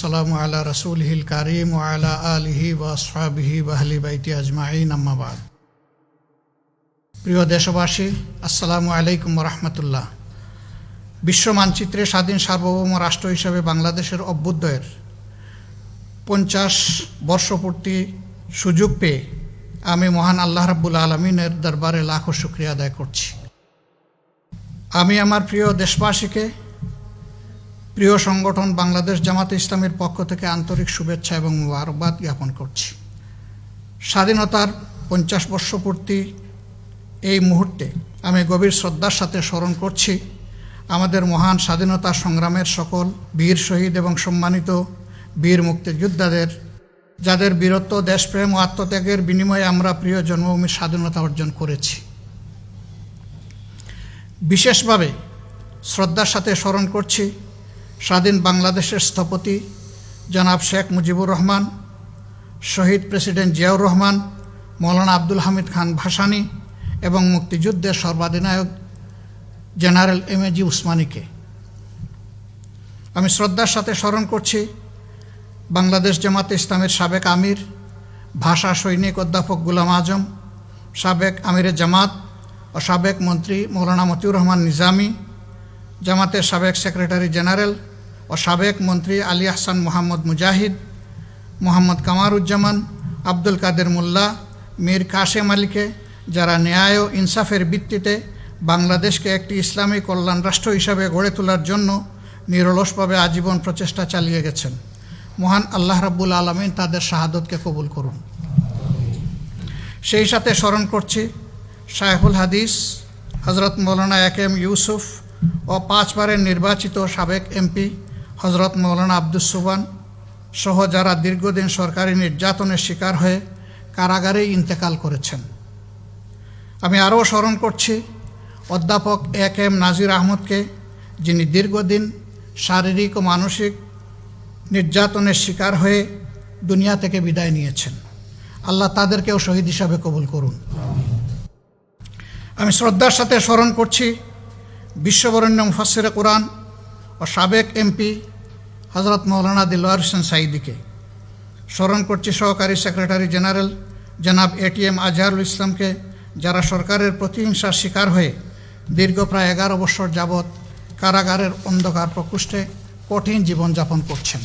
ওয়াসসালামু আলা রাসূলিহিল কারীম ওয়া আলা আলিহি ওয়া আসহাবিহি ওয়া আহলি বাইতি আজমাইন, আম্মা বাদ। প্রিয় দেশবাসী, আসসালামু আলাইকুম ওয়া রাহমাতুল্লাহ। বিশ্ব মানচিত্রে স্বাধীন সার্বভৌম রাষ্ট্র হিসেবে বাংলাদেশের অভ্যুদয়ের 50 বর্ষপূর্তি সুযোগ পেয়ে আমি মহান আল্লাহ রাব্বুল আলামিনের দরবারে লাখো শুকরিয়া আদায় করছি। আমি আমার প্রিয় দেশবাসীকে প্রিয় সংগঠন বাংলাদেশ জামাতে ইসলামের পক্ষ থেকে আন্তরিক শুভেচ্ছা এবং মোবারকবাদ জ্ঞাপন করছি। স্বাধীনতার 50 বর্ষপূর্তি এই মুহূর্তে আমি গভীর শ্রদ্ধার সাথে স্মরণ করছি আমাদের মহান স্বাধীনতা সংগ্রামের সকল বীর শহীদ এবং সম্মানিত বীর মুক্তিযোদ্ধাদের, যাদের বীরত্ব, দেশপ্রেম ও আত্মত্যাগের বিনিময়ে আমরা প্রিয় জন্মভূমির স্বাধীনতা অর্জন করেছি। বিশেষভাবে শ্রদ্ধার সাথে স্মরণ করছি স্বাধীন বাংলাদেশের স্থপতি জনাব শেখ মুজিবুর রহমান, শহীদ প্রেসিডেন্ট জিয়াউর রহমান, মৌলানা আব্দুল হামিদ খান ভাসানী এবং মুক্তিযুদ্ধের সর্বাধিনায়ক জেনারেল এম.এ.জি. উসমানীকে। আমি শ্রদ্ধার সাথে স্মরণ করছি বাংলাদেশ জামাতে ইসলামের সাবেক আমির, ভাষা সৈনিক অধ্যাপক গোলাম আজম, সাবেক আমিরে জামাত ও সাবেক মন্ত্রী মৌলানা মতিউর রহমান নিজামী, জামাতের সাবেক সেক্রেটারি জেনারেল ও সাবেক মন্ত্রী আলী আহসান মোহাম্মদ মুজাহিদ, মোহাম্মদ কামারুজ্জামান, আব্দুল কাদের মোল্লা, মীর কাশেম আলীকে, যারা ন্যায় ও ইনসাফের ভিত্তিতে বাংলাদেশকে একটি ইসলামী কল্যাণ রাষ্ট্র হিসাবে গড়ে তোলার জন্য নিরলসভাবে আজীবন প্রচেষ্টা চালিয়ে গেছেন। মহান আল্লাহ রাব্বুল আলামিন তাদের শাহাদতকে কবুল করুন। সেই সাথে স্মরণ করছি শায়খুল হাদিস হজরত মৌলানা এ.কে.এম. ইউসুফ ও 5 বারের নির্বাচিত সাবেক এমপি হজরত মৌলানা আব্দুস সুবহান সহ যারা দীর্ঘদিন সরকারি নির্যাতনের শিকার হয়ে কারাগারেই ইন্তেকাল করেছেন। আমি আরও স্মরণ করছি অধ্যাপক এ.কে.এম. নাজির আহমদকে, যিনি দীর্ঘদিন শারীরিক ও মানসিক নির্যাতনের শিকার হয়ে দুনিয়া থেকে বিদায় নিয়েছেন। আল্লাহ তাদেরকেও শহীদ হিসাবে কবুল করুন। আমি শ্রদ্ধার সাথে স্মরণ করছি বিশ্ববরেণ্য মুফাসসিরে কোরআন ও সাবেক এমপি হজরত মৌলানা দিলওয়ার হোসেন সাঈদীকে। স্মরণ করছি সহকারী সেক্রেটারি জেনারেল জনাব এ.টি.এম. আজহারুল ইসলামকে, যারা সরকারের প্রতিহিংসার শিকার হয়ে দীর্ঘ প্রায় 11 বছর যাবৎ কারাগারের অন্ধকার প্রকোষ্ঠে কঠিন জীবনযাপন করছেন।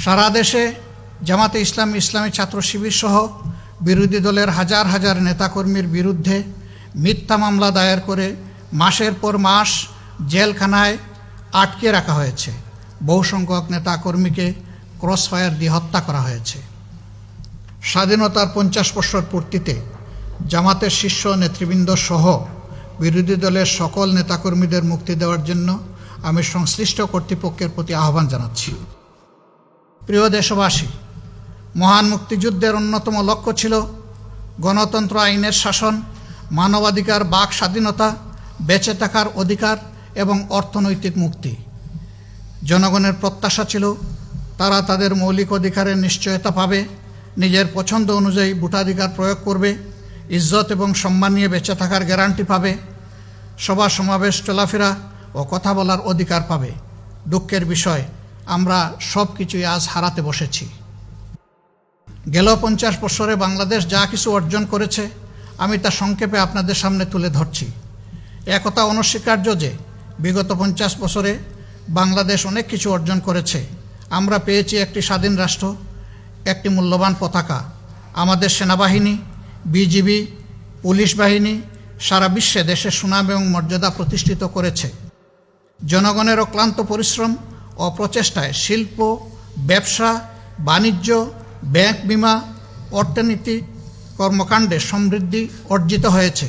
সারা দেশে জামাতে ইসলামী ছাত্র শিবির সহ বিরোধী দলের হাজার হাজার নেতাকর্মীর বিরুদ্ধে মিথ্যা মামলা দায়ের করে মাসের পর মাস জেলখানায় আটকে রাখা হয়েছে। বহু সংখ্যক নেতাকর্মীকে ক্রসফায়ার দিয়ে হত্যা করা হয়েছে। স্বাধীনতার 50 বছর পূর্তিতে জামাতের শীর্ষ নেতৃবৃন্দ সহ বিরোধী দলের সকল নেতাকর্মীদের মুক্তি দেওয়ার জন্য আমি সংশ্লিষ্ট কর্তৃপক্ষের প্রতি আহ্বান জানাচ্ছি। প্রিয় দেশবাসী, মহান মুক্তিযুদ্ধের অন্যতম লক্ষ্য ছিল গণতন্ত্র, আইনের শাসন, মানবাধিকার, বাক স্বাধীনতা, বেঁচে থাকার অধিকার এবং অর্থনৈতিক মুক্তি। জনগণের প্রত্যাশা ছিল তারা তাদের মৌলিক অধিকারের নিশ্চয়তা পাবে, নিজের পছন্দ অনুযায়ী ভোটাধিকার প্রয়োগ করবে, ইজ্জত এবং সম্মান নিয়ে বেঁচে থাকার গ্যারান্টি পাবে, সভা সমাবেশ, চলাফেরা ও কথা বলার অধিকার পাবে। দুঃখের বিষয়, আমরা সব কিছুই আজ হারাতে বসেছি। গেল 50 বছরে বাংলাদেশ যা কিছু অর্জন করেছে আমি তা সংক্ষেপে আপনাদের সামনে তুলে ধরছি। একথা অনস্বীকার্য যে বিগত 50 বছরে বাংলাদেশ অনেক কিছু অর্জন করেছে। আমরা পেয়েছি একটি স্বাধীন রাষ্ট্র, একটি মূল্যবান পতাকা। আমাদের সেনাবাহিনী, বিজিবি, পুলিশ বাহিনী সারা বিশ্বে দেশের সুনাম এবং মর্যাদা প্রতিষ্ঠিত করেছে। জনগণের অক্লান্ত পরিশ্রম ও প্রচেষ্টায় শিল্প, ব্যবসা, বাণিজ্য, ব্যাংক, বিমা, অর্থনীতি কর্মকাণ্ডে সমৃদ্ধি অর্জিত হয়েছে।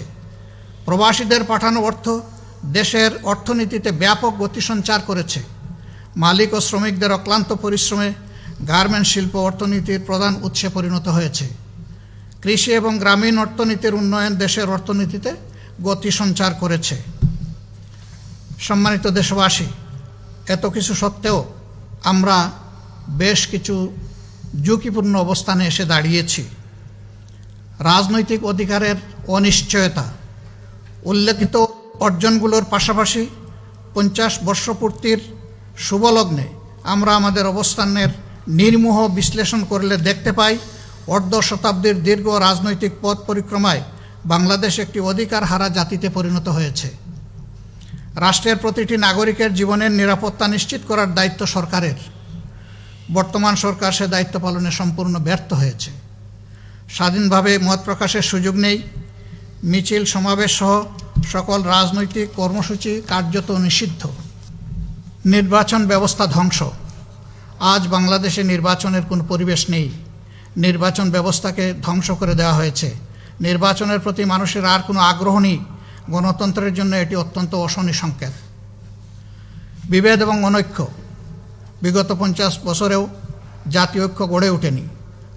প্রবাসীদের পাঠানো অর্থ দেশের অর্থনীতিতে ব্যাপক গতি সঞ্চার করেছে। মালিক ও শ্রমিকদের অক্লান্ত পরিশ্রমে গার্মেন্ট শিল্প অর্থনীতির প্রধান উৎসে পরিণত হয়েছে। কৃষি এবং গ্রামীণ অর্থনীতির উন্নয়ন দেশের অর্থনীতিতে গতি সঞ্চার করেছে। সম্মানিত দেশবাসী, এত কিছু সত্ত্বেও আমরা বেশ কিছু ঝুঁকিপূর্ণ অবস্থানে এসে দাঁড়িয়েছি। রাজনৈতিক অধিকারের অনিশ্চয়তা, উল্লেখিত অর্জনগুলোর পাশাপাশি 50 বর্ষপূর্তির শুভলগ্নে আমরা আমাদের অবস্থানের নির্মোহ বিশ্লেষণ করলে দেখতে পাই অর্ধ শতাব্দীর দীর্ঘ রাজনৈতিক পথ পরিক্রমায় বাংলাদেশ একটি অধিকার হারা জাতিতে পরিণত হয়েছে। রাষ্ট্রের প্রতিটি নাগরিকের জীবনের নিরাপত্তা নিশ্চিত করার দায়িত্ব সরকারের। বর্তমান সরকার সে দায়িত্ব পালনে সম্পূর্ণ ব্যর্থ হয়েছে। স্বাধীনভাবে মত প্রকাশের সুযোগ নেই। মিছিল সমাবেশ সহ সকল রাজনৈতিক কর্মসূচি কার্যত নিষিদ্ধ। নির্বাচন ব্যবস্থা ধ্বংস। আজ বাংলাদেশে নির্বাচনের কোনো পরিবেশ নেই। নির্বাচন ব্যবস্থাকে ধ্বংস করে দেওয়া হয়েছে। নির্বাচনের প্রতি মানুষের আর কোনো আগ্রহ নেই। গণতন্ত্রের জন্য এটি অত্যন্ত অশনি সংকেত। বিভেদ এবং অনৈক্য। বিগত 50 বছরেও জাতীয় ঐক্য গড়ে ওঠেনি।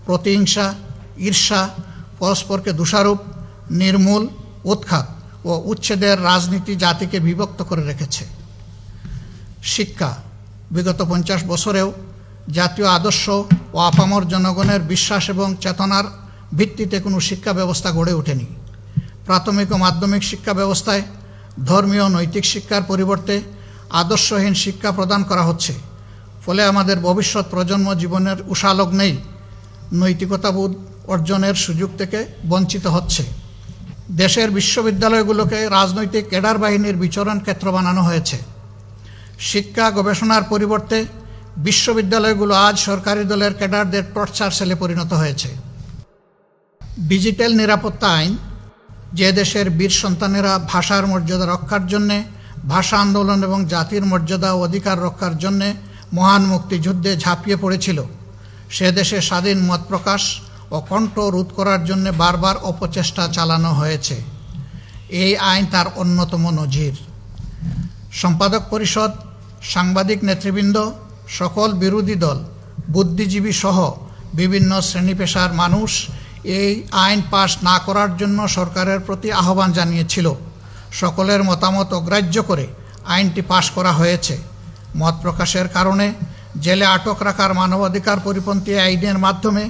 প্রতিহিংসা, ঈর্ষা, পরস্পরকে দোষারোপ, নির্মূল, উৎখাত ও উচ্ছেদের রাজনীতি জাতিকে বিভক্ত করে রেখেছে। শিক্ষা। বিগত 50 বছরেও জাতীয় আদর্শ ও আপামর জনগণের বিশ্বাস এবং চেতনার ভিত্তিতে কোনো শিক্ষা ব্যবস্থা গড়ে ওঠেনি। প্রাথমিক ও মাধ্যমিক শিক্ষা ব্যবস্থায় ধর্মীয় নৈতিক শিক্ষার পরিবর্তে আদর্শহীন শিক্ষা প্রদান করা হচ্ছে। ফলে আমাদের ভবিষ্যৎ প্রজন্ম জীবনের উষালগ্নেই নৈতিকতাবোধ অর্জনের সুযোগ থেকে বঞ্চিত হচ্ছে। দেশের বিশ্ববিদ্যালয়গুলোকে রাজনৈতিক ক্যাডার বাহিনীর বিচরণ ক্ষেত্র বানানো হয়েছে। শিক্ষা গবেষণার পরিবর্তে বিশ্ববিদ্যালয়গুলো আজ সরকারি দলের ক্যাডারদের টর্চার সেলে পরিণত হয়েছে। ডিজিটাল নিরাপত্তা আইন, যে দেশের বীর সন্তানেরা ভাষার মর্যাদা রক্ষার জন্যে, ভাষা আন্দোলন এবং জাতির মর্যাদা ও অধিকার রক্ষার জন্যে মহান মুক্তিযুদ্ধে ঝাঁপিয়ে পড়েছিল, সে দেশে স্বাধীন মত প্রকাশ ও কণ্ঠ রোধ করার জন্য বারবার অপচেষ্টা চালানো হয়েছে। এই আইন তার অন্যতম নজির। সম্পাদক পরিষদ, সাংবাদিক নেতৃবৃন্দ, সকল বিরোধী দল, বুদ্ধিজীবী সহ বিভিন্ন শ্রেণী পেশার মানুষ এই আইন পাশ না করার জন্য সরকারের প্রতি আহ্বান জানিয়েছিল। সকলের মতামত অগ্রাহ্য করে আইনটি পাশ করা হয়েছে। মত প্রকাশের কারণে জেলে আটক রাখার মানবাধিকার পরিপন্থী আইনের মাধ্যমে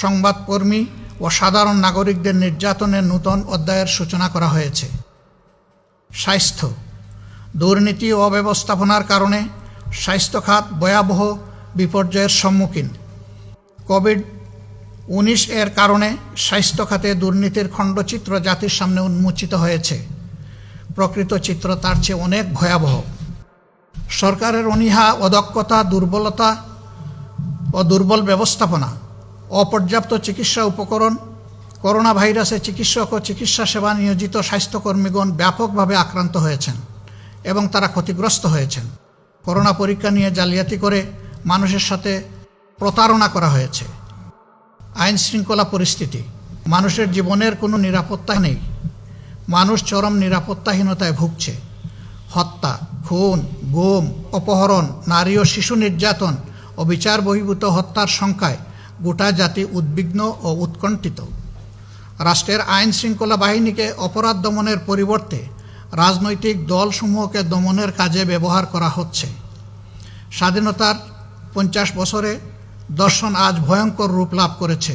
সংবাদকর্মী ও সাধারণ নাগরিকদের নির্যাতনের নূতন অধ্যায়ের সূচনা করা হয়েছে। স্বাস্থ্য। দুর্নীতি ও অব্যবস্থাপনার কারণে স্বাস্থ্য খাত ভয়াবহ বিপর্যয়ের সম্মুখীন। কোভিড-19 এর কারণে স্বাস্থ্য খাতে দুর্নীতির খণ্ডচিত্র জাতির সামনে উন্মোচিত হয়েছে। প্রকৃত চিত্র তার চেয়ে অনেক ভয়াবহ। সরকারের অনীহা, অদক্ষতা, দুর্বলতা ও দুর্বল ব্যবস্থাপনা, অপর্যাপ্ত চিকিৎসা উপকরণ, করোনা ভাইরাসে চিকিৎসক ও চিকিৎসা সেবা নিয়োজিত স্বাস্থ্যকর্মীগণ ব্যাপকভাবে আক্রান্ত হয়েছেন এবং তারা ক্ষতিগ্রস্ত হয়েছেন। করোনা পরীক্ষা নিয়ে জালিয়াতি করে মানুষের সাথে প্রতারণা করা হয়েছে। আইন শৃঙ্খলা পরিস্থিতি। মানুষের জীবনের কোনো নিরাপত্তা নেই। মানুষ চরম নিরাপত্তাহীনতায় ভুগছে। হত্যা, খুন, গুম, অপহরণ, নারী ও শিশু নির্যাতন ও বিচার বহির্ভূত হত্যার সংখ্যায় গোটা জাতি উদ্বিগ্ন ও উৎকণ্ঠিত। রাষ্ট্রের আইন শৃঙ্খলা বাহিনীকে অপরাধ দমনের পরিবর্তে রাজনৈতিক দলসমূহকে দমনের কাজে ব্যবহার করা হচ্ছে। স্বাধীনতার 50 বছরে দর্শন আজ ভয়ঙ্কর রূপ লাভ করেছে।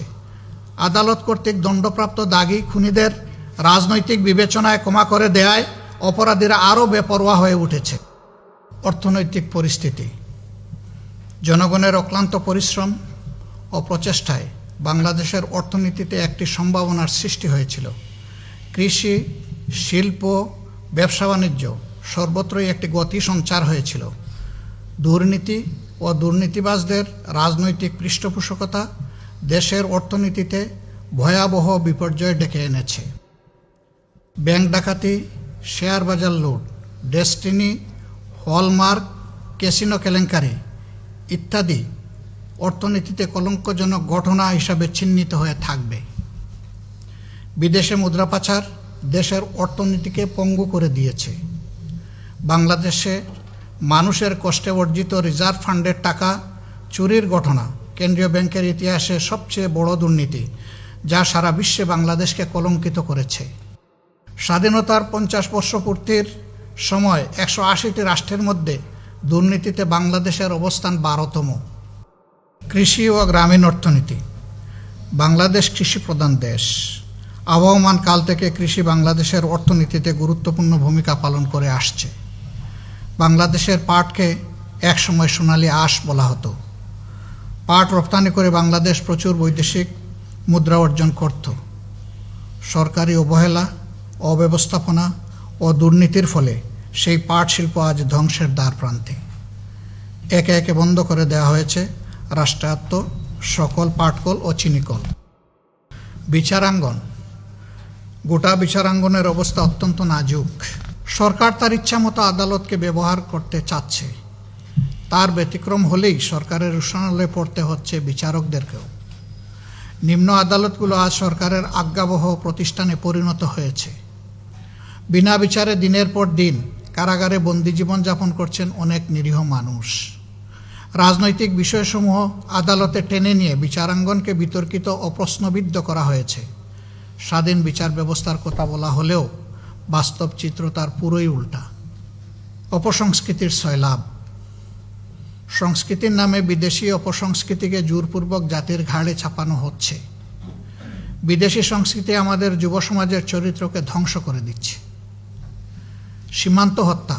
আদালত কর্তৃক দণ্ডপ্রাপ্ত দাগী খুনিদের রাজনৈতিক বিবেচনায় ক্ষমা করে দেয়ায় অপরাধীরা আরও বেপরোয়া হয়ে উঠেছে। অর্থনৈতিক পরিস্থিতি। জনগণের অক্লান্ত পরিশ্রম ও প্রচেষ্টায় বাংলাদেশের অর্থনীতিতে একটি সম্ভাবনার সৃষ্টি হয়েছিল। কৃষি, শিল্প, ব্যবসা বাণিজ্য সর্বত্রই একটি গতি সঞ্চার হয়েছিল। দুর্নীতি ও দুর্নীতিবাজদের রাজনৈতিক পৃষ্ঠপোষকতা দেশের অর্থনীতিতে ভয়াবহ বিপর্যয় ডেকে এনেছে। ব্যাংক ডাকাতি, শেয়ার বাজার লুট, ডেস্টিনি, হলমার্ক, ক্যাসিনো কেলেঙ্কারি ইত্যাদি অর্থনীতিতে কলঙ্কজনক ঘটনা হিসাবে চিহ্নিত হয়ে থাকবে। বিদেশে মুদ্রা পাচার দেশের অর্থনীতিকে পঙ্গু করে দিয়েছে। বাংলাদেশে মানুষের কষ্টে অর্জিত রিজার্ভ ফান্ডের টাকা চুরির ঘটনা কেন্দ্রীয় ব্যাংকের ইতিহাসে সবচেয়ে বড় দুর্নীতি, যা সারা বিশ্বে বাংলাদেশকে কলঙ্কিত করেছে। স্বাধীনতার 50 বর্ষ পূর্তির সময় 180টি রাষ্ট্রের মধ্যে দুর্নীতিতে বাংলাদেশের অবস্থান 12তম। কৃষি ও গ্রামীণ অর্থনীতি। বাংলাদেশ কৃষি প্রধান দেশ। আবহমান কাল থেকে কৃষি বাংলাদেশের অর্থনীতিতে গুরুত্বপূর্ণ ভূমিকা পালন করে আসছে। বাংলাদেশের পাটকে একসময় সোনালী আঁশ বলা হতো। পাট রপ্তানি করে বাংলাদেশ প্রচুর বৈদেশিক মুদ্রা অর্জন করত। সরকারি অবহেলা, অব্যবস্থাপনা ও দুর্নীতির ফলে সেই পাট শিল্প আজ ধ্বংসের দ্বার প্রান্তে। একে একে বন্ধ করে দেওয়া হয়েছে রাষ্ট্রায়ত্ত সকল পাটকল ও চিনিকল। বিচারাঙ্গন, গোটা বিচারাঙ্গনের অবস্থা অত্যন্ত নাজুক। সরকার তার ইচ্ছামতো আদালতকে ব্যবহার করতে চাচ্ছে। তার ব্যতিক্রম হলেই সরকারের রোষানলে পড়তে হচ্ছে বিচারকদেরকেও। নিম্ন আদালতগুলো আজ সরকারের আজ্ঞাবহ প্রতিষ্ঠানে পরিণত হয়েছে। বিনা বিচারে দিনের পর দিন কারাগারে বন্দি জীবনযাপন করছেন অনেক নিরীহ মানুষ। রাজনৈতিক বিষয়সমূহ আদালতে টেনে নিয়ে বিচারাঙ্গনকে বিতর্কিত ও প্রশ্নবিদ্ধ করা হয়েছে। স্বাধীন বিচার ব্যবস্থার কথা বলা হলেও বাস্তব চিত্র তার পুরোই উল্টা। অপসংস্কৃতির সয়লাভ। সংস্কৃতির নামে বিদেশি অপসংস্কৃতিকে জোরপূর্বক জাতির ঘাড়ে চাপানো হচ্ছে। বিদেশি সংস্কৃতি আমাদের যুব সমাজের চরিত্রকে ধ্বংস করে দিচ্ছে। সীমান্ত হত্যা।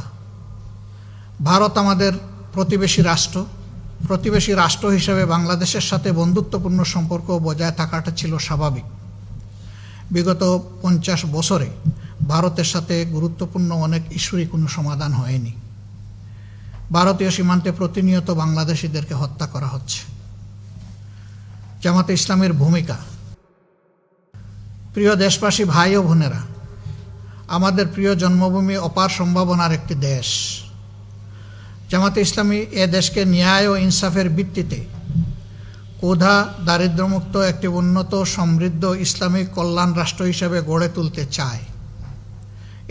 ভারত আমাদের প্রতিবেশী রাষ্ট্র হিসেবে বাংলাদেশের সাথে বন্ধুত্বপূর্ণ সম্পর্ক বজায় থাকাটা ছিল স্বাভাবিক। বিগত 50 বছরে ভারতের সাথে গুরুত্বপূর্ণ অনেক ইস্যুরই কোনো সমাধান হয়নি। ভারতীয় সীমান্তে প্রতিনিয়ত বাংলাদেশিদেরকে হত্যা করা হচ্ছে। জামাতে ইসলামের ভূমিকা। প্রিয় দেশবাসী, ভাই ও বোনেরা, আমাদের প্রিয় জন্মভূমি অপার সম্ভাবনার একটি দেশ। জামাতে ইসলামী এ দেশকে ন্যায় ও ইনসাফের ভিত্তিতে ক্ষুধা দারিদ্র্যমুক্ত একটি উন্নত সমৃদ্ধ ইসলামিক কল্যাণ রাষ্ট্র হিসেবে গড়ে তুলতে চায়।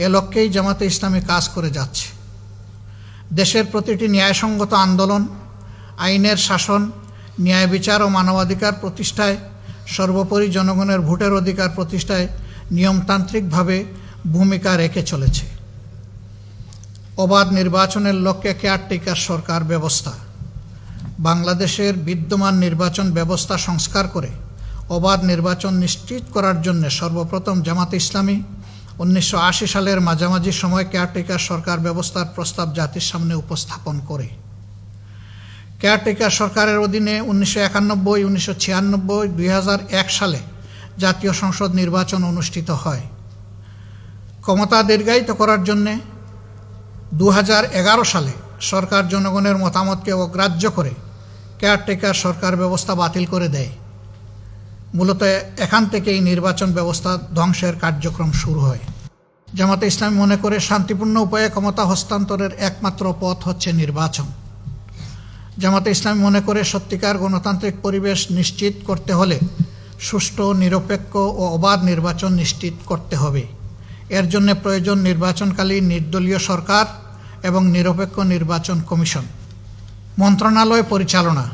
এ লক্ষ্যেই জামাতে ইসলামী কাজ করে যাচ্ছে। দেশের প্রতিটি ন্যায়সঙ্গত আন্দোলন, আইনের শাসন, ন্যায় বিচার ও মানবাধিকার প্রতিষ্ঠায়, সর্বোপরি জনগণের ভোটের অধিকার প্রতিষ্ঠায় নিয়মতান্ত্রিকভাবে ভূমিকা রেখে চলেছে। অবাধ নির্বাচনের লক্ষ্যে কেয়ারটেকার সরকার ব্যবস্থা। বাংলাদেশের বিদ্যমান নির্বাচন ব্যবস্থা সংস্কার করে অবাধ নির্বাচন নিশ্চিত করার জন্য সর্বপ্রথম জামাতে ইসলামী 1980 সালের মাঝামাঝি সময় কেয়ারটেকার সরকার ব্যবস্থার প্রস্তাব জাতির সামনে উপস্থাপন করে। কেয়ারটেকার সরকারের অধীনে 1991, 1996, 2001 সালে জাতীয় সংসদ নির্বাচন অনুষ্ঠিত হয়। ক্ষমতা দীর্ঘায়িত করার জন্যে 2011 সালে সরকার জনগণের মতামতকে অগ্রাহ্য করে কেয়ারটেকার সরকার ব্যবস্থা বাতিল করে দেয়। মূলত এখান থেকেই নির্বাচন ব্যবস্থা ধ্বংসের কার্যক্রম শুরু হয়। জামাতে ইসলামী মনে করে শান্তিপূর্ণ উপায়ে ক্ষমতা হস্তান্তরের একমাত্র পথ হচ্ছে নির্বাচন। জামাতে ইসলামী মনে করে সত্যিকার গণতান্ত্রিক পরিবেশ নিশ্চিত করতে হলে সুষ্ঠু, নিরপেক্ষ ও অবাধ নির্বাচন নিশ্চিত করতে হবে। এর জন্য প্রয়োজন নির্বাচনকালীন নির্দলীয় সরকার এবং নিরপেক্ষ নির্বাচন কমিশন। মন্ত্রণালয় পরিচালনা।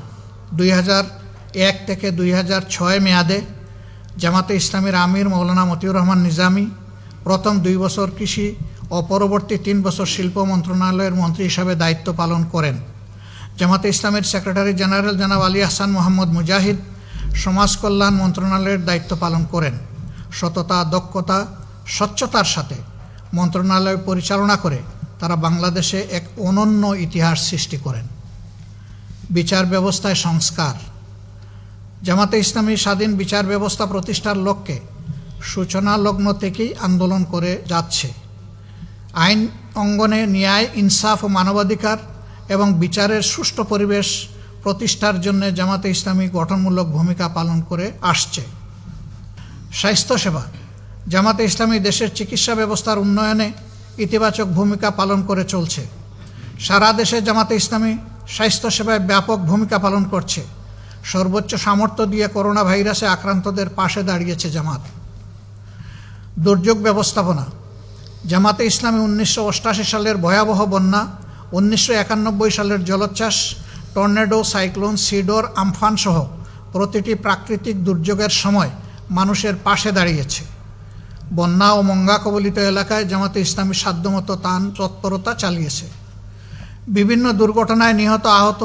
2001 থেকে 2006 মেয়াদে জামাতে ইসলামীর আমির মৌলানা মতিউর রহমান নিজামী প্রথম 2 বছর কৃষি ও পরবর্তী 3 বছর শিল্প মন্ত্রণালয়ের মন্ত্রী হিসাবে দায়িত্ব পালন করেন। জামাতে ইসলামীর সেক্রেটারি জেনারেল জনাব আলী আহসান মোহাম্মদ মুজাহিদ সমাজ কল্যাণ মন্ত্রণালয়ের দায়িত্ব পালন করেন। সততা, দক্ষতা, স্বচ্ছতার সাথে মন্ত্রণালয় পরিচালনা করে তারা বাংলাদেশে এক অনন্য ইতিহাস সৃষ্টি করেন। বিচার ব্যবস্থায় সংস্কার। জামাতে ইসলামী স্বাধীন বিচার ব্যবস্থা প্রতিষ্ঠার লক্ষ্যে সূচনা লগ্ন থেকেই আন্দোলন করে যাচ্ছে। আইন অঙ্গনে ন্যায়, ইনসাফ ও মানবাধিকার এবং বিচারের সুষ্ঠু পরিবেশ প্রতিষ্ঠার জন্য জামাতে ইসলামী গঠনমূলক ভূমিকা পালন করে আসছে। স্বাস্থ্যসেবা। জামাতে ইসলামী দেশের চিকিৎসা ব্যবস্থার উন্নয়নে ইতিবাচক ভূমিকা পালন করে চলছে। সারা দেশে জামাতে ইসলামী স্বাস্থ্যসেবায় ব্যাপক ভূমিকা পালন করছে। সর্বোচ্চ সামর্থ্য দিয়ে করোনা ভাইরাসে আক্রান্তদের পাশে দাঁড়িয়েছে জামাত। দুর্যোগ ব্যবস্থাপনা। জামাতে ইসলামী 1988 সালের ভয়াবহ বন্যা, 1991 সালের জলোচ্ছ্বাস, টর্নেডো, সাইক্লোন, সিডর, আমফান সহ প্রতিটি প্রাকৃতিক দুর্যোগের সময় মানুষের পাশে দাঁড়িয়েছে। বন্যা ও মঙ্গা কবলিত এলাকায় জামাতে ইসলামী সাধ্যমতো তৎপরতা চালিয়েছে। বিভিন্ন দুর্ঘটনায় নিহত, আহত,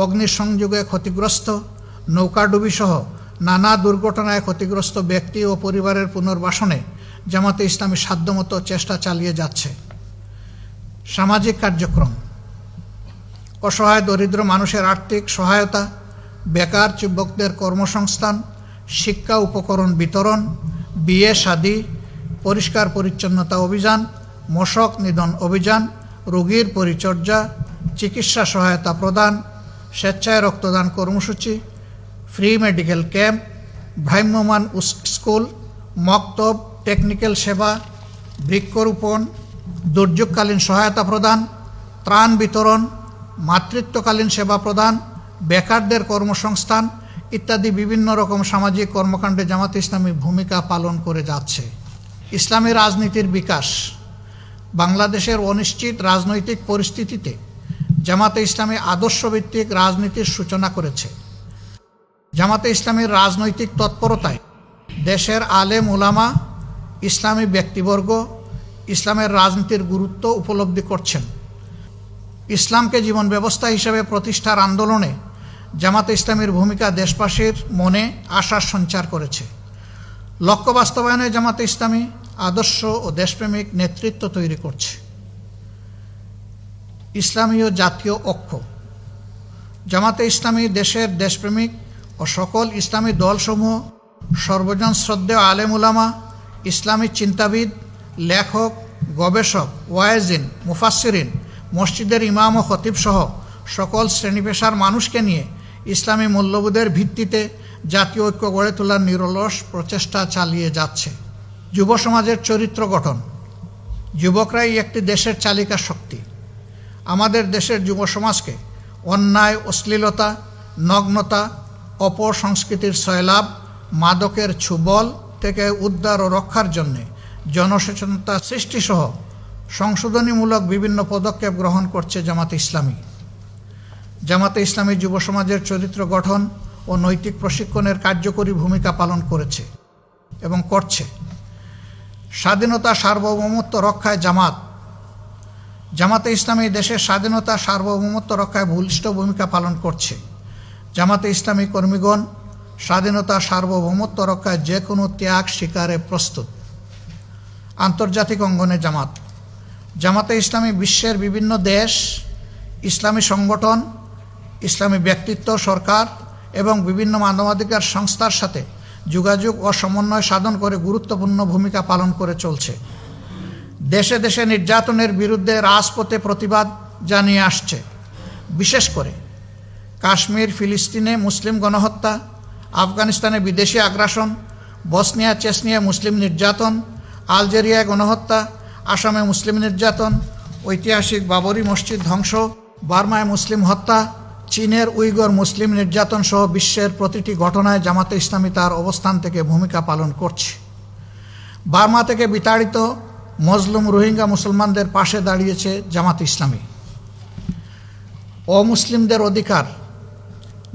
অগ্নিসংযোগে ক্ষতিগ্রস্ত, নৌকাডুবি সহ নানা দুর্ঘটনায় ক্ষতিগ্রস্ত ব্যক্তি ও পরিবারের পুনর্বাসনে জামাতে ইসলামী সাধ্যমতো চেষ্টা চালিয়ে যাচ্ছে। সামাজিক কার্যক্রম। অসহায় দরিদ্র মানুষের আর্থিক সহায়তা, বেকার যুবকদের কর্মসংস্থান, শিক্ষা উপকরণ বিতরণ, বিয়ে শাদী, পরিষ্কার পরিচ্ছন্নতা অভিযান, মশক নিধন অভিযান, রোগীর পরিচর্যা, চিকিৎসা সহায়তা প্রদান, স্বেচ্ছায় রক্তদান কর্মসূচি, ফ্রি মেডিকেল ক্যাম্প, ভ্রাম্যমাণ স্কুল, মক্তব, টেকনিক্যাল সেবা, বৃক্ষরোপণ, দুর্যোগকালীন সহায়তা প্রদান, ত্রাণ বিতরণ, মাতৃত্বকালীন সেবা প্রদান, বেকারদের কর্মসংস্থান ইত্যাদি বিভিন্ন রকম সামাজিক কর্মকাণ্ডে জামাতে ইসলামী ভূমিকা পালন করে যাচ্ছে। ইসলামী রাজনীতির বিকাশ। বাংলাদেশের অনিশ্চিত রাজনৈতিক পরিস্থিতিতে জামাতে ইসলামী আদর্শভিত্তিক রাজনীতির সূচনা করেছে। জামাতে ইসলামীর রাজনৈতিক তৎপরতায় দেশের আলেম ওলামা, ইসলামী ব্যক্তিবর্গ ইসলামের রাজনীতির গুরুত্ব উপলব্ধি করছেন। ইসলামকে জীবন ব্যবস্থা হিসেবে প্রতিষ্ঠার আন্দোলনে জামাতে ইসলামীর ভূমিকা দেশবাসীর মনে আশার সঞ্চার করেছে। লক্ষ্য বাস্তবায়নে জামাতে ইসলামী আদর্শ ও দেশপ্রেমিক নেতৃত্ব তৈরি করছে। ইসলামীয় জাতীয় ঐক্য। জামাতে ইসলামী দেশের দেশপ্রেমিক ও সকল ইসলামী দলসমূহ, সর্বজন শ্রদ্ধেয় আলেম উলামা, ইসলামী চিন্তাবিদ, লেখক, গবেষক, ওয়াইজিন, মুফাসসিরিন, মসজিদের ইমাম ও খতিব সহ সকল শ্রেণী পেশার মানুষকে নিয়ে ইসলামী মূল্যবোধের ভিত্তিতে জাতীয় ঐক্য গড়ে তোলার নিরলস প্রচেষ্টা চালিয়ে যাচ্ছে। যুব সমাজের চরিত্র গঠন। যুবকরাই একটি দেশের চালিকা শক্তি। আমাদের দেশের যুব সমাজকে অন্যায়, অশ্লীলতা, নগ্নতা, অপসংস্কৃতির সয়লাভ, মাদকের ছুবল থেকে উদ্ধার ও রক্ষার জন্যে জনসচেতনতা সৃষ্টিসহ সংশোধনীমূলক বিভিন্ন পদক্ষেপ গ্রহণ করছে জামাতে ইসলামী। জামাতে ইসলামী যুব সমাজের চরিত্র গঠন ও নৈতিক প্রশিক্ষণের কার্যকরী ভূমিকা পালন করেছে এবং করছে। স্বাধীনতা সার্বভৌমত্ব রক্ষায় জামাতে ইসলামী দেশের স্বাধীনতা সার্বভৌমত্ব রক্ষায় বলিষ্ঠ ভূমিকা পালন করছে। জামাতে ইসলামী কর্মীগণ স্বাধীনতা সার্বভৌমত্ব রক্ষায় যে কোনো ত্যাগ স্বীকারে প্রস্তুত। আন্তর্জাতিক অঙ্গনে জামাতে ইসলামী বিশ্বের বিভিন্ন দেশ, ইসলামী সংগঠন, ইসলামী ব্যক্তিত্ব, সরকার এবং বিভিন্ন মানবাধিকার সংস্থার সাথে যোগাযোগ ও সমন্বয় সাধন করে গুরুত্বপূর্ণ ভূমিকা পালন করে চলছে। দেশে দেশে নির্যাতনের বিরুদ্ধে রাজপথে প্রতিবাদ জানিয়ে আসছে। বিশেষ করে কাশ্মীর, ফিলিস্তিনে মুসলিম গণহত্যা, আফগানিস্তানে বিদেশি আগ্রাসন, বসনিয়া চেচনিয়া মুসলিম নির্যাতন, আলজেরিয়ায় গণহত্যা, আসামে মুসলিম নির্যাতন, ঐতিহাসিক বাবরি মসজিদ ধ্বংস, বার্মায় মুসলিম হত্যা, চীনের উইগর মুসলিম নির্যাতন সহ বিশ্বের প্রতিটি ঘটনায় জামাতে ইসলামী তার অবস্থান থেকে ভূমিকা পালন করছে। বার্মা থেকে বিতাড়িত মজলুম রোহিঙ্গা মুসলমানদের পাশে দাঁড়িয়েছে জামাতে ইসলামী। অমুসলিমদের অধিকার।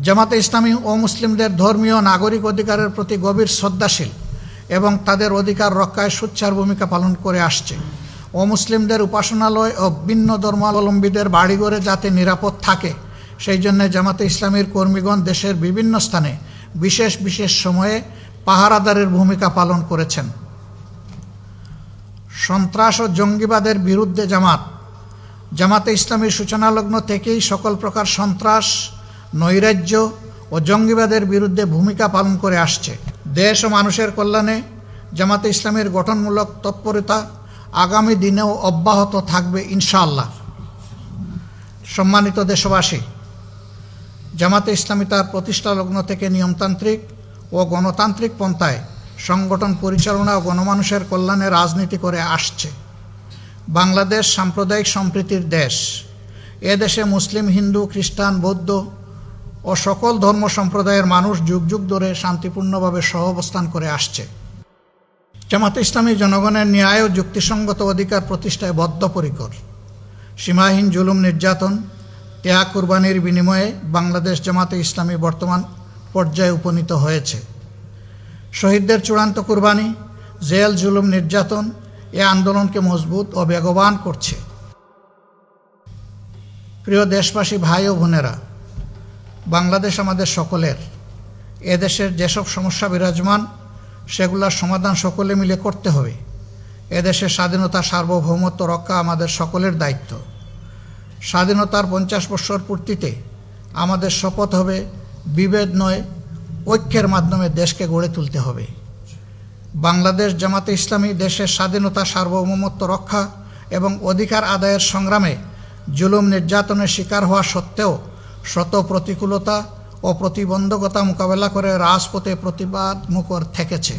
জামাতে ইসলামী অমুসলিমদের ধর্মীয় নাগরিক অধিকারের প্রতি গভীর শ্রদ্ধাশীল এবং তাদের অধিকার রক্ষায় সোচ্চার ভূমিকা পালন করে আসছে। অমুসলিমদের উপাসনালয় ও ভিন্ন ধর্মাবলম্বীদের বাড়িঘরে যাতে নিরাপদ থাকে সেই জন্য জামাতে ইসলামীর কর্মীগণ দেশের বিভিন্ন স্থানে বিশেষ বিশেষ সময়ে পাহারাদারের ভূমিকা পালন করেছেন। সন্ত্রাস ও জঙ্গিবাদের বিরুদ্ধে জামাতে ইসলামীর সূচনালগ্ন থেকেই সকল প্রকার সন্ত্রাস, নৈরাজ্য ও জঙ্গিবাদের বিরুদ্ধে ভূমিকা পালন করে আসছে। দেশ ও মানুষের কল্যাণে জামাতে ইসলামীর গঠনমূলক তৎপরতা আগামী দিনেও অব্যাহত থাকবে ইনশাআল্লাহ। সম্মানিত দেশবাসী, জামাতে ইসলামী তার প্রতিষ্ঠালগ্ন থেকে নিয়মতান্ত্রিক ও গণতান্ত্রিক পন্থায় সংগঠন পরিচালনা ও গণমানুষের কল্যাণে রাজনীতি করে আসছে। বাংলাদেশ সাম্প্রদায়িক সম্প্রীতির দেশ। এ দেশে মুসলিম, হিন্দু, খ্রিস্টান, বৌদ্ধ ও সকল ধর্ম সম্প্রদায়ের মানুষ যুগ যুগ ধরে শান্তিপূর্ণভাবে সহাবস্থান করে আসছে। জামাতে ইসলামী জনগণের ন্যায় ও যুক্তিসঙ্গত অধিকার প্রতিষ্ঠায় বদ্ধপরিকর। সীমাহীন জুলুম, নির্যাতন, ত্যাগ, কুরবানির বিনিময়ে বাংলাদেশ জামাতে ইসলামী বর্তমান পর্যায়ে উপনীত হয়েছে। শহীদদের চূড়ান্ত কুরবানি, জেল, জুলুম, নির্যাতন এ আন্দোলনকে মজবুত ও বেগবান করছে। প্রিয় দেশবাসী, ভাই ও বোনেরা, বাংলাদেশ আমাদের সকলের। এদেশের যেসব সমস্যা বিরাজমান সেগুলোর সমাধান সকলে মিলে করতে হবে। এদেশের স্বাধীনতা সার্বভৌমত্ব রক্ষা আমাদের সকলের দায়িত্ব। স্বাধীনতার 50 বছর পূর্তিতে আমাদের শপথ হবে বিভেদ নয়, ঐক্যের মাধ্যমে দেশকে গড়ে তুলতে হবে। বাংলাদেশ জামাতে ইসলামী দেশের স্বাধীনতা, সার্বভৌমত্ব রক্ষা এবং অধিকার আদায়ের সংগ্রামে জুলুম নির্যাতনের শিকার হওয়া সত্ত্বেও শত প্রতিকূলতা ও প্রতিবন্ধকতা মোকাবেলা করে রাজপথে প্রতিবাদ মুখর থেকেছে।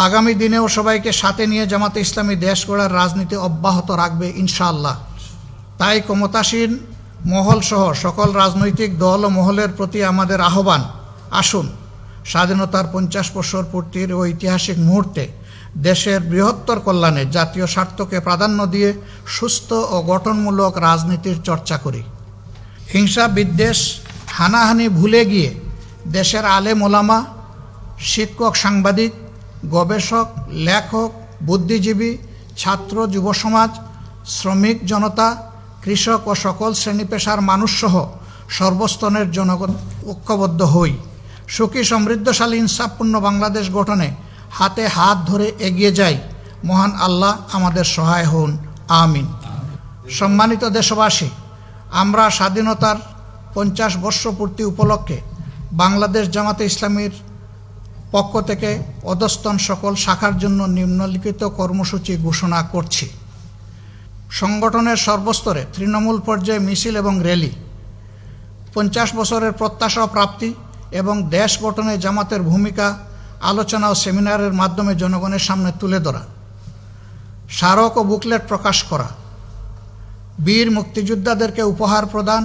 আগামী দিনেও সবাইকে সাথে নিয়ে জামাতে ইসলামী দেশ গড়ার রাজনীতি অব্যাহত রাখবে ইনশাআল্লাহ। তাই ক্ষমতাসীন মহলসহ সকল রাজনৈতিক দল ও মহলের প্রতি আমাদের আহ্বান, আসুন স্বাধীনতার 50 বছর পূর্তির ও ঐতিহাসিক মুহূর্তে দেশের বৃহত্তর কল্যাণে জাতীয় স্বার্থকে প্রাধান্য দিয়ে সুস্থ ও গঠনমূলক রাজনীতির চর্চা করি। হিংসা, বিদ্বেষ, হানাহানি ভুলে গিয়ে দেশের আলেম ওলামা, শিক্ষক, সাংবাদিক, গবেষক, লেখক, বুদ্ধিজীবী, ছাত্র, যুব সমাজ, শ্রমিক জনতা, কৃষক ও সকল শ্রেণী পেশার মানুষসহ সর্বস্তরের জনগণ ঐক্যবদ্ধ হই। সুখী, সমৃদ্ধশালী, ইনসাফপূর্ণ বাংলাদেশ গঠনে হাতে হাত ধরে এগিয়ে যাই। মহান আল্লাহ আমাদের সহায় হন, আমিন। সম্মানিত দেশবাসী, আমরা স্বাধীনতার 50 বর্ষ পূর্তি উপলক্ষে বাংলাদেশ জামাতে ইসলামীর পক্ষ থেকে অধস্তন সকল শাখার জন্য নিম্নলিখিত কর্মসূচি ঘোষণা করছি। সংগঠনের সর্বস্তরে তৃণমূল পর্যায়ে মিছিল এবং র্যালি, 50 বছরের প্রত্যাশা ও প্রাপ্তি এবং দেশ গঠনে জামাতের ভূমিকা আলোচনা ও সেমিনারের মাধ্যমে জনগণের সামনে তুলে ধরা, স্মারক ও বুকলেট প্রকাশ করা, বীর মুক্তিযোদ্ধাদেরকে উপহার প্রদান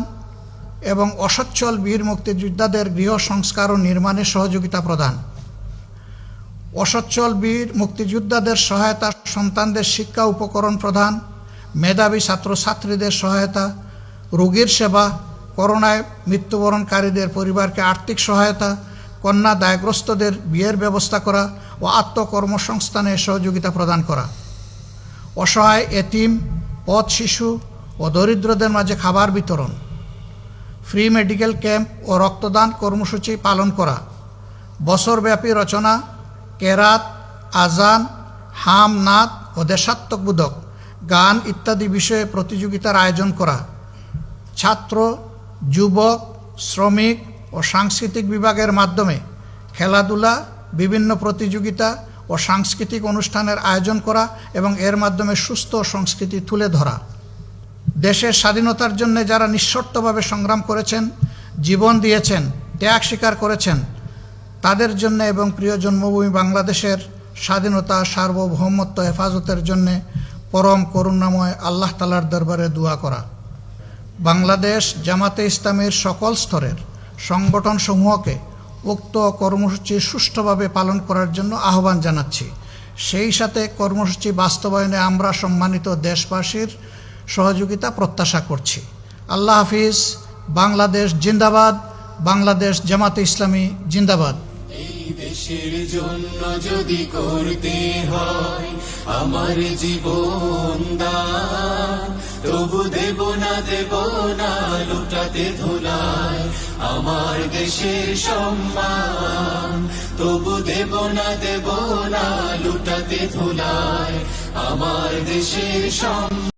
এবং অসচ্ছল বীর মুক্তিযোদ্ধাদের গৃহ সংস্কার ও নির্মাণে সহযোগিতা প্রদান, অসচ্ছল বীর মুক্তিযোদ্ধাদের সহায়তা, সন্তানদের শিক্ষা উপকরণ প্রদান, মেধাবী ছাত্রছাত্রীদের সহায়তা, রোগীর সেবা, করোনায় মৃত্যুবরণকারীদের পরিবারকে আর্থিক সহায়তা, কন্যা দায়গ্রস্তদের বিয়ের ব্যবস্থা করা ও আত্মকর্মসংস্থানে সহযোগিতা প্রদান করা, অসহায় এতিম, পথ শিশু ও দরিদ্রদের মাঝে খাবার বিতরণ, ফ্রি মেডিকেল ক্যাম্প ও রক্তদান কর্মসূচি পালন করা, বছরব্যাপী রচনা, কেরাত, আজান, হাম, নাত ও দেশাত্মবোধক গান ইত্যাদি বিষয়ে প্রতিযোগিতার আয়োজন করা, ছাত্র, যুবক, শ্রমিক ও সাংস্কৃতিক বিভাগের মাধ্যমে খেলাধুলা, বিভিন্ন প্রতিযোগিতা ও সাংস্কৃতিক অনুষ্ঠানের আয়োজন করা এবং এর মাধ্যমে সুস্থ সংস্কৃতি তুলে ধরা। দেশের স্বাধীনতার জন্য যারা নিঃশর্তভাবে সংগ্রাম করেছেন, জীবন দিয়েছেন, ত্যাগ স্বীকার করেছেন, তাদের জন্য এবং প্রিয় জন্মভূমি বাংলাদেশের স্বাধীনতা, সার্বভৌমত্ব হেফাজতের জন্য পরম করুণাময় আল্লাহ তাআলার দরবারে দোয়া করা। বাংলাদেশ জামাতে ইসলামীর সকল স্তরের সংগঠনসমূহকে উক্ত কর্মসূচি সুষ্ঠুভাবে পালন করার জন্য আহ্বান জানাচ্ছি। সেই সাথে কর্মসূচি বাস্তবায়নে আমরা সম্মানিত দেশবাসীর সহযোগিতা প্রত্যাশা করছি। আল্লাহ হাফিজ। বাংলাদেশ জিন্দাবাদ। বাংলাদেশ জামাতে ইসলামী জিন্দাবাদ। এই দেশের জন্য যদি করতে হয় আমার জীবন দান, তবু দেব না লুটাতে ধুলায় আমার দেশের সম্মান, তবু দেব না লুটাতে ধুলায় আমার দেশের সম্মান।